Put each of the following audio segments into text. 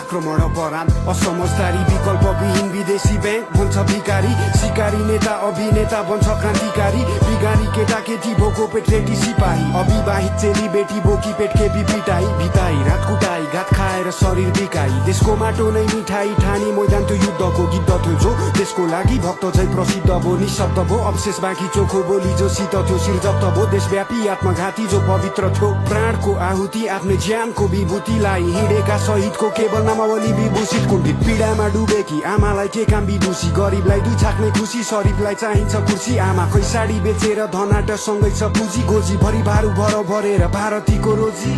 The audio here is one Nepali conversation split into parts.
आक्रमण अपराध असमझदारी विकल्पविहीन विदेशी ब्याङ्क भन्छ भिकारी सिकारी नेता अभिनेता बन्छ क्रान्तिकारी बिगारी केटाकेटी भोको पेट रेटी सिपाही अविवाहित चेली बेटी बोकी पेट केपी पिटाई भिताई रात कुटाई घात खाएर शरीर बिकाई देशको माटो नै मिठाई ठानी मैदान त्यो युद्धको गीत थियो जो देशको लागि भक्त चाहिँ प्रसिद्ध भो निशब्द भो अवशेष बाँकी चोखो बोली जो शीत थियो शिर जप्त भो देशव्यापी आत्मघाती जो पवित्र थियो प्राणको आहुति आफ्नो ज्यानको विभूतिलाई हिँडेका शहीदको केवल नामावली विभूषित कुण्ठित पीडामा डुबेकी आमालाई के काम विदुषी गरिबलाई दुई छाक्ने खुसी शरीफलाई चाहिन्छ कुर्सी आमा खै साडी बेचेर धनाट सँगै छ पुँजी गोजी भरि भारू भर भरेर भारतीको रोजी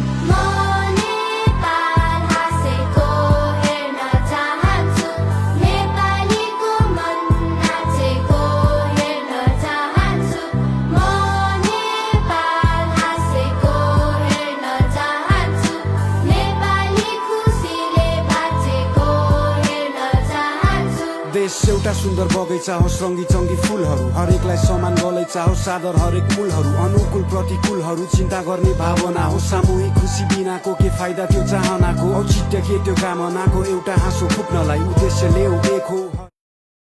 देश एउटा सुन्दर बगैँचा होस् रङ्गी चङ्गी फुलहरू हरेकलाई समान गलैँचा होस् सादर हरेक मूलहरू अनुकूल प्रतिकूलहरू चिन्ता गर्ने भावना हो सामूहिक खुसी बिनाको के फाइदा त्यो चाहनाको औचित्य के त्यो कामनाको एउटा हाँसो फुक्नलाई उद्देश्य ल्याउ एक हो।